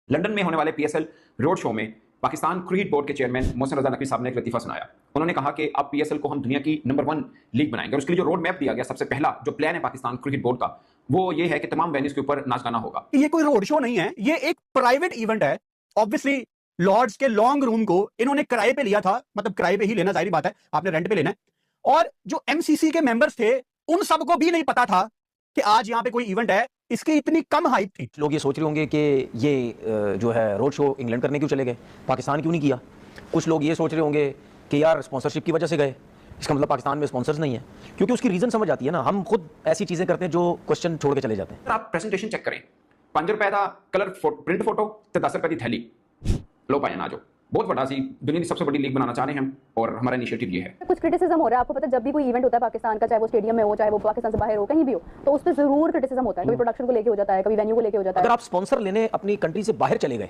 London में होने वाले पीएसएल रोड शो में पाकिस्तान क्रिकेट बोर्ड के चेयरमैन मोहसिन रजा नकवी साहब ने एक लतीफ़ा सुनाया। उन्होंने कहा कि अब पीएसएल को हम दुनिया की नंबर 1 लीग बनाएंगे और उसके लिए जो रोड मैप दिया गया, सबसे पहला जो प्लान है पाकिस्तान क्रिकेट बोर्ड का, वो ये है कि तमाम वेन्यूज के ऊपर नाच गाना होगा। ये कोई रोड शो नहीं है, ये एक प्राइवेट इवेंट है। ऑब्वियसली लॉर्ड्स के लॉन्ग रूम को इन्होंने किराए पे लिया था, मतलब किराए पे ही लेना जाहिर बात है, आपने रेंट पे लेना है। और जो एमसीसी के मेंबर्स थे उन सबको भी नहीं पता था कि आज यहाँ पे कोई इवेंट है, इसकी इतनी कम हाइप थी। लोग ये सोच रहे होंगे कि ये जो है रोड शो इंग्लैंड करने क्यों चले गए, पाकिस्तान क्यों नहीं किया। कुछ लोग ये सोच रहे होंगे कि यार स्पॉन्सरशिप की वजह से गए, इसका मतलब पाकिस्तान में स्पॉन्सर्स नहीं है, क्योंकि उसकी रीजन समझ आती है ना। हम खुद ऐसी चीजें करते हैं जो क्वेश्चन छोड़ के चले जाते हैं। आप प्रेजेंटेशन चेक करें, 5 रुपए का कलर प्रिंट फोटो ते 10 रुपए की थैली लो पाए ना। जो बहुत बड़ा सी दुनिया की सबसे बड़ी लीग बनाना चाह रहे हैं हम, और हमारा इनिशिएटिव ये है। कुछ क्रिटिसिज्म हो रहा है, आपको पता है, जब भी कोई इवेंट होता है पाकिस्तान का, चाहे वो स्टेडियम में हो, चाहे वो पाकिस्तान से बाहर हो, कहीं भी हो, तो उस पर जरूर क्रिटिसिज्म होता है। कभी प्रोडक्शन को लेके हो जाता है, कभी वेन्यू को लेके हो जाता है। अगर आप स्पॉन्सर लेने अपनी कंट्री से बाहर चले गए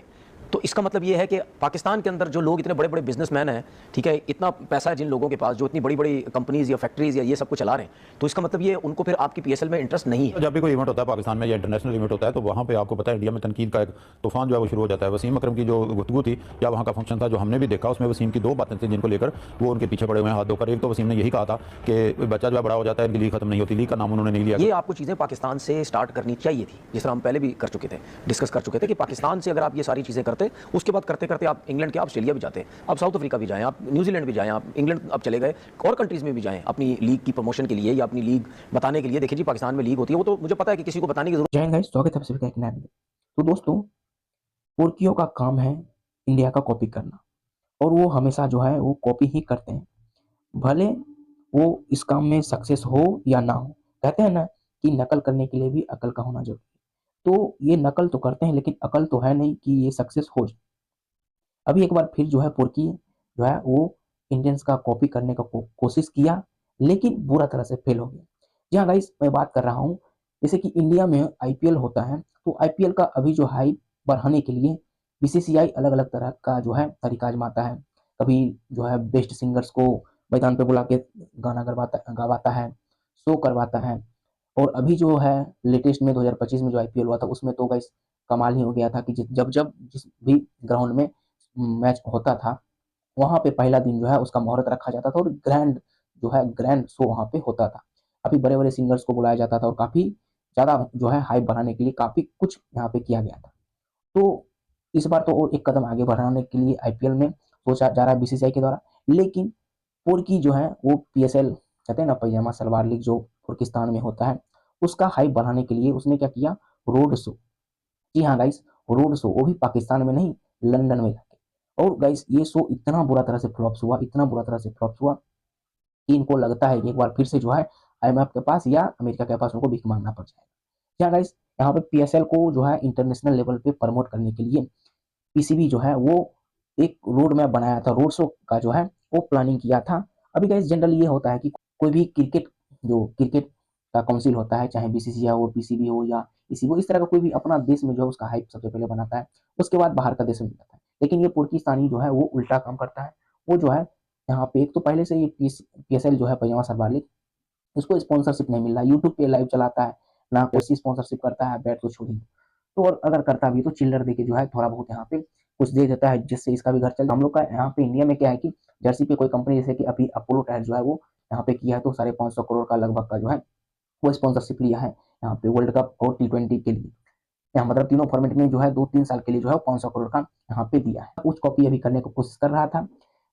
तो इसका मतलब ये है कि पाकिस्तान के अंदर जो लोग इतने बड़े बड़े बिजनेसमैन हैं, ठीक है, इतना पैसा है जिन लोगों के पास, जो इतनी बड़ी बड़ी कंपनीज या फैक्ट्रीज या ये सब कुछ चला रहे हैं, तो इसका मतलब ये उनको फिर आपकी पीएसएल में इंटरेस्ट नहीं है। जब भी कोई इवेंट होता है पाकिस्तान में या इंटरनेशनल इवेंट होता है तो वहाँ पे आपको पता है इंडिया में तनकीद का एक तूफान जो है वो शुरू हो जाता है। वसीम अकरम की जो गुफ्तगू थी या वहाँ का फंक्शन था जो हमने भी देखा, उसमें वसीम की 2 बातें थी जिनको लेकर वो उनके पीछे पड़े हुए हैं हाथ धोकर। एक तो वसीम ने यही कहा था कि बच्चा जो है बड़ा हो जाता है, इनकी लीग खत्म नहीं होती, लीग का नाम उन्होंने नहीं लिया। ये आपको चीज़ें पाकिस्तान से स्टार्ट करनी चाहिए थी, जिस तरह हम पहले भी कर चुके थे, डिस्कस कर चुके थे कि पाकिस्तान से अगर आप ये सारी चीज़ें करते, उसके बाद करते करते आप इंग्लैंड के, आप ऑस्ट्रेलिया भी जाते, आप साउथ अफ्रीका भी जाएं, आप न्यूजीलैंड भी जाएं, आप इंग्लैंड अब चले गए, और कंट्रीज में भी जाएं अपनी लीग की प्रमोशन के लिए या अपनी लीग बताने के लिए। देखिए जी, पाकिस्तान में लीग होती है, वो तो मुझे पता है कि किसी को बताने की जरूरत। जय हिंद गाइस, स्वागत है आप सभी का एक नया वीडियो। तो दोस्तों, तुर्कियों का काम है इंडिया का कॉपी करना, और वो हमेशा जो है वो कॉपी ही करते हैं, भले वो इस काम में सक्सेस हो या ना हो। कहते हैं ना कि नकल करने के लिए भी अकल का होना जरूरी है। तो ये नकल तो करते हैं, लेकिन अकल तो है नहीं कि ये सक्सेस हो जाए। अभी एक बार फिर जो है तुर्की जो है वो इंडियंस का कॉपी करने का कोशिश किया, लेकिन बुरा तरह से फेल हो गया। जी हाँ गाइस, मैं बात कर रहा हूँ जैसे कि इंडिया में आईपीएल होता है, तो आईपीएल का अभी जो हाइप बढ़ाने के लिए बीसीसीआई अलग अलग तरह का जो है तरीका आजमाता है। कभी जो है बेस्ट सिंगर्स को मैदान पे बुला के गाना गवाता है, शो करवाता है। और अभी जो है लेटेस्ट में 2025 में जो आईपीएल हुआ था, उसमें तो गाइस कमाल ही हो गया था कि जब जब जिस भी ग्राउंड में मैच होता था, वहाँ पे पहला दिन जो है उसका मुहूर्त रखा जाता था और ग्रैंड शो वहाँ पे होता था। काफ़ी बड़े-बड़े सिंगर्स को बुलाया जाता था और काफ़ी ज़्यादा जो है हाइप बढ़ाने के लिए काफ़ी कुछ यहाँ पे किया गया था। तो इस बार तो और एक कदम आगे बढ़ाने के लिए आईपीएल में सोचा जा रहा है बीसीसीआई के द्वारा, लेकिन तुर्की जो है वो पीएसएल कहते हैं ना, पैजामा सलवार लीग जो तुर्किस्तान में होता है, उसका हाइप बढ़ाने के लिए उसने क्या किया, रोड शो। जी हाँ गाइस, रोड शो, वो भी पाकिस्तान में नहीं, लंदन में जाके। और गाइस ये शो इतना बुरा तरह से फ्लॉप्स हुआ, इतना बुरा तरह से फ्लॉप्स हुआ कि इनको लगता है कि एक बार फिर से जो है आईएमएफ के पास या अमेरिका के पास उनको भीख मांगना पड़ जाएगा। क्या गाइस, यहाँ पे पीएसएल को जो है इंटरनेशनल लेवल पे प्रमोट करने के लिए पीसीबी जो है वो एक रोड मैप बनाया था, रोड शो का जो है वो प्लानिंग किया था। अभी गाइस जनरली ये होता है कि कोई भी क्रिकेट का काउंसिल होता है, चाहे बीसीसीआई हो, पीसीबी हो या इसी वो, इस तरह का कोई भी अपना देश में जो है उसका हाइप सबसे पहले बनाता है, उसके बाद बाहर का देश में बनाता है। लेकिन ये तुर्किस्तानी जो है वो उल्टा काम करता है। वो जो है यहाँ पे एक तो पहले से ये पीएसएल जो है पैजामा सलवार लीग, इसको स्पॉन्सरशिप नहीं मिल रहा, यूट्यूब पे लाइव चलाता है, ना कोई स्पॉन्सरशिप करता है, बैट तो छोड़ी। तो और अगर करता भी तो चिल्लर देके जो है थोड़ा बहुत यहाँ पे कुछ दे देता है, जिससे इसका भी घर चल। हम लोग का यहाँ पे इंडिया में क्या है कि जर्सी पे कोई कंपनी जैसे कि अभी अपोलो टायर जो है वो यहाँ पे किया है, तो 550 करोड़ का लगभग का जो है वो स्पॉन्सरशिप लिया है यहाँ पे वर्ल्ड कप और T20 के लिए। यहाँ मतलब तीनों फॉर्मेट में जो है 2-3 साल के लिए जो है 500 करोड़ का यहाँ पे दिया है। कुछ कॉपी अभी करने की कोशिश कर रहा था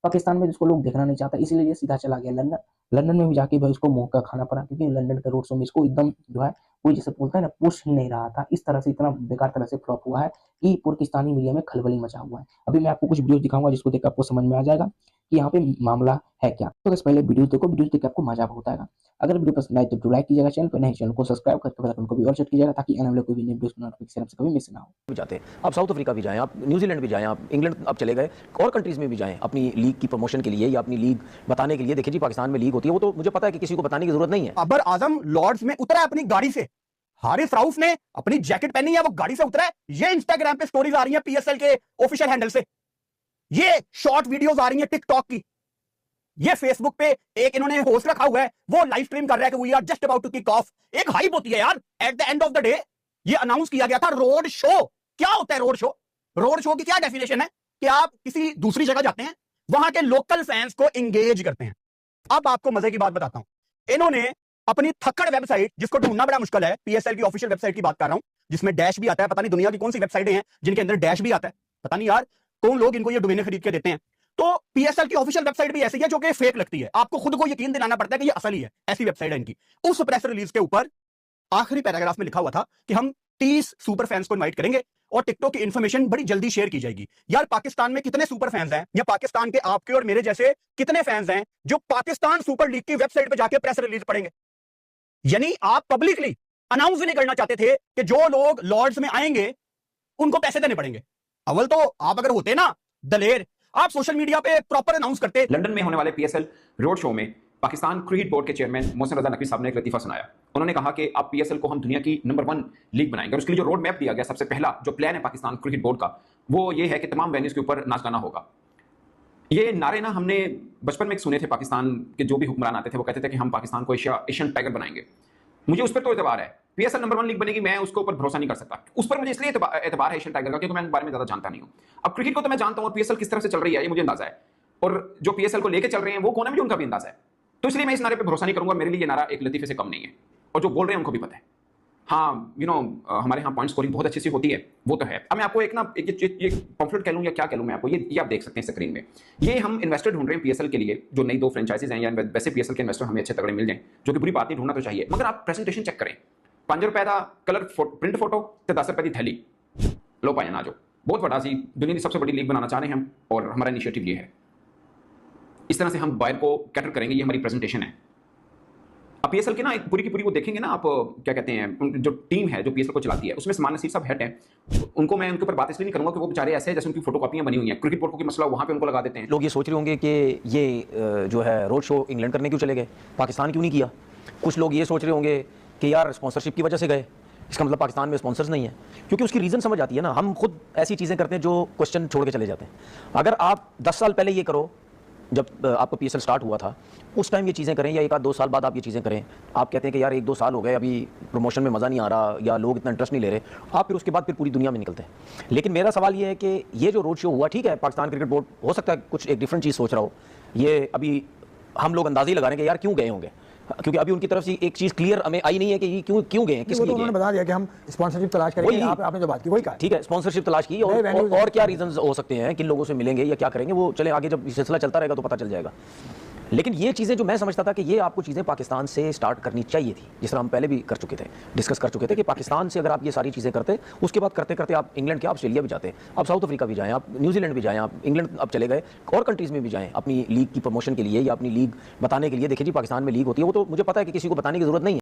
पाकिस्तान में, जिसको लोग देखना नहीं चाहता, इसीलिए ये सीधा चला गया लंदन। लंदन में भी जाके भाई इसको मुंह का खाना पड़ा, क्योंकि लंदन के रोड शो में इसको एकदम जो है कोई जैसे बोलता है ना, पुश ही नहीं रहा था। इस तरह से इतना बेकार तरह से फ्लॉप हुआ है कि पाकिस्तानी मीडिया में खलबली मचा हुआ है। अभी मैं आपको कुछ वीडियो दिखाऊंगा जिसको देख आपको समझ में आ जाएगा कि यहाँ पे मामला है क्या। तो बस पहले वीडियो देखो, वीडियो देख के आपको मजा बहुत आएगा। अगर वीडियो पसंद आए तो लाइक कीजिएगा, चैनल पर नहीं चैनल को सब्सक्राइब करके बेल आइकन को भी ऑल सेट कीजिएगा, ताकि आने वाले कोई भी नई वीडियो नोटिफिकेशन आपसे कभी मिस ना हो। जाते, आप साउथ अफ्रीका भी जाएं, आप न्यूजीलैंड भी जाएं, आप इंग्लैंड अब चले गए, और कंट्रीज में भी जाएं अपनी लीग की प्रमोशन के लिए या अपनी लीग बताने के लिए। देखिए जी, पाकिस्तान में लीग होती है, वो तो मुझे पता है कि किसी को बताने की जरूरत नहीं है। बाबर आजम लॉर्ड्स में उतरा है अपनी गाड़ी से, हारिस राउफ ने अपनी जैकेट पहनी है, वो गाड़ी से उतरा है। ये इंस्टाग्राम पे स्टोरीज आ रही है पीएसएल के ऑफिशियल हैंडल से, ये शॉर्ट वीडियोस आ रही है टिकटॉक की, ये फेसबुक पे एक इन्होंने होस्ट रखा हुआ है, वो लाइव स्ट्रीम कर रहा है कि we are just about to kick off. एक हाइप होती है यार, at the end of the day ये अनाउंस किया गया था रोड शो। क्या होता है रोड शो? रोड शो की क्या डेफिनेशन है कि आप किसी दूसरी जगह जाते हैं, वहां के लोकल फैंस को इंगेज करते हैं। अब आपको मजे की बात बताता हूं, इन्होंने अपनी थक्कड़ वेबसाइट, जिसको ढूंढना बड़ा मुश्किल है, पीएसएल की ऑफिशियल वेबसाइट की बात कर रहा हूं, जिसमें डैश भी आता है। पता नहीं दुनिया की कौन सी वेबसाइटें हैं जिनके अंदर डैश भी आता है, पता नहीं यार कौन लोग इनको ये डोमेन खरीद के देते हैं। तो पीएसएल की ऑफिशियल वेबसाइट भी ऐसी है जो कि फेक लगती है, आपको खुद को यकीन दिलाना पड़ता है कि ये असली है। ऐसी वेबसाइट है इनकी। उस प्रेस रिलीज के ऊपर आखिरी पैराग्राफ में लिखा हुआ था कि हम 30 सुपर फैंस को इनवाइट करेंगे और टिकटॉक की इंफॉर्मेशन बड़ी जल्दी शेयर की जाएगी। यार पाकिस्तान में कितने सुपर फैंस हैं, या पाकिस्तान के आपके और मेरे जैसे कितने फैंस हैं जो पाकिस्तान सुपर लीग की वेबसाइट पे जाके प्रेस रिलीज पढ़ेंगे? यानी आप पब्लिकली अनाउंस नहीं करना चाहते थे कि जो लोग लॉर्ड्स में आएंगे उनको पैसे देने पड़ेंगे। अव्वल तो आप अगर होते ना दलेर, आप सोशल मीडिया पे प्रॉपर अनाउंस करते। लंदन में होने वाले पीएसएल रोड शो में पाकिस्तान क्रिकेट बोर्ड के चेयरमैन मोहसिन रजा नकवी साहब ने एक लतीफा सुनाया। उन्होंने कहा कि अब पीएसएल को हम दुनिया की नंबर 1 लीग बनाएंगे और उसके लिए जो रोड मैप दिया गया, सबसे पहला जो प्लान है पाकिस्तान क्रिकेट बोर्ड का, वो ये है कि तमाम वेन्यूज के ऊपर नाच गाना होगा। ये नारे ना हमने बचपन में सुने थे, पाकिस्तान के जो भी हुक्मरान आते थे वो कहते थे कि हम पाकिस्तान को एशियन टाइगर बनाएंगे। मुझे उस पर तो एतबार है, पीएसएल नंबर 1 लीग बनेगी, मैं उसके ऊपर भरोसा नहीं कर सकता। उस पर मुझे इसलिए एतबार है एशियन टाइगर का क्योंकि मैं इस बारे में ज्यादा जानता नहीं हूं। अब क्रिकेट को तो मैं जानता हूं और पीएसएल किस तरह से चल रही है ये मुझे अंदाजा है, और जो पीएसएल को लेकर चल रहे हैं वो कौन है मुझे उनका भी अंदाजा है। तो इसलिए मैं इस नारे पे भरोसा नहीं करूंगा। मेरे लिए ये नारा एक लतीफे से कम नहीं है, और जो बोल रहे हैं उनको भी पता है। हाँ हमारे यहाँ पॉइंट स्कोरिंग बहुत अच्छी सी होती है, वो तो है। अब मैं आपको एक ये पम्फलेट कह लूँ या क्या कह लूँ मैं आपको, ये आप देख सकते हैं स्क्रीन में। ये हम इन्वेस्टर ढूंढ रहे हैं पीएसएल के लिए, जो नई 2 फ्रेंचाइजीज हैं, या वैसे पीएसएल के इन्वेस्टर हमें अच्छे तगड़े मिल जाएं, जो कि बुरी बात नहीं, ढूंढना तो चाहिए। मगर आप प्रेजेंटेशन चेक करें, 5 रुपए का कलर प्रिंट फोटो तो 10 रुपए की थैली लो पाए ना, जो बहुत बड़ा सी दुनिया की सबसे बड़ी लीग बनाना चाह रहे हैं हम, और हमारा इनिशिएटिव ये है। इस तरह से हम बायर को कैटर करेंगे, ये हमारी प्रेजेंटेशन है। अब पीएसएल की ना एक पूरी की पूरी वो देखेंगे ना आप, क्या कहते हैं, जो टीम है जो पीएसएल को चलाती है, उसमें सलमान नसीर साहब हेड हैं। उनको मैं उनके ऊपर बात इसलिए नहीं करूंगा कि वो बेचारे ऐसे हैं जैसे उनकी फोटोकॉपियां बनी हुई हैं। क्रिकेट बोर्ड को मसला वहां पे उनको लगा देते हैं। लोग ये सोच रहे होंगे कि ये जो है रोड शो इंग्लैंड करने क्यों चले गए, पाकिस्तान क्यों नहीं किया। कुछ लोग ये सोच रहे होंगे कि यार स्पॉन्सरशिप की वजह से गए, इसका मतलब पाकिस्तान में स्पॉन्सर्स नहीं है। क्योंकि उसकी रीज़न समझ आती है ना। हम खुद ऐसी चीज़ें करते हैं जो क्वेश्चन छोड़ के चले जाते हैं। अगर आप 10 साल पहले ये करो, जब आपका पीएसएल स्टार्ट हुआ था, उस टाइम ये चीज़ें करें, या 1-2 साल बाद आप ये चीज़ें करें, आप कहते हैं कि यार 1-2 साल हो गए, अभी प्रमोशन में मज़ा नहीं आ रहा या लोग इतना इंटरेस्ट नहीं ले रहे, आप फिर उसके बाद फिर पूरी दुनिया में निकलते हैं। लेकिन मेरा सवाल ये है कि ये जो रोड शो हुआ, ठीक है, पाकिस्तान क्रिकेट बोर्ड हो सकता है कुछ एक डिफरेंट चीज़ सोच रहा हो, ये अभी हम लोग अंदाज़ा ही लगा रहे हैं कि यार क्यों गए होंगे, क्योंकि अभी उनकी तरफ से एक चीज़ क्लियर हमें आई नहीं है कि ये क्यों गए हैं, किस लिए गए। उन्होंने बता दिया कि हम स्पॉन्सरशिप तलाश करेंगे, आपने जो बात की वही कहा। ठीक है, स्पॉन्सरशिप तलाश की, और क्या रीजंस हो सकते हैं, किन लोगों से मिलेंगे या क्या करेंगे, वो चले आगे जब सिलसिला चलता रहेगा तो पता चल जाएगा। लेकिन ये चीज़ें जो मैं समझता था कि ये आपको चीज़ें पाकिस्तान से स्टार्ट करनी चाहिए थी, जिस तरह हम पहले भी कर चुके थे, डिस्कस कर चुके थे कि पाकिस्तान से अगर आप ये सारी चीज़ें करते, उसके बाद करते करते आप इंग्लैंड के, आप ऑस्ट्रेलिया भी जाते, आप साउथ अफ्रीका भी जाएँ, आप न्यूजीलैंड भी जाएँ, आप इंग्लैंड अब चले गए, और कंट्रीज़ में भी जाएँ अपनी लीग की प्रमोशन के लिए या अपनी लीग बताने के लिए। देखिए जी, पाकिस्तान में लीग होती है, वो तो मुझे पता है कि किसी को बताने की जरूरत नहीं है।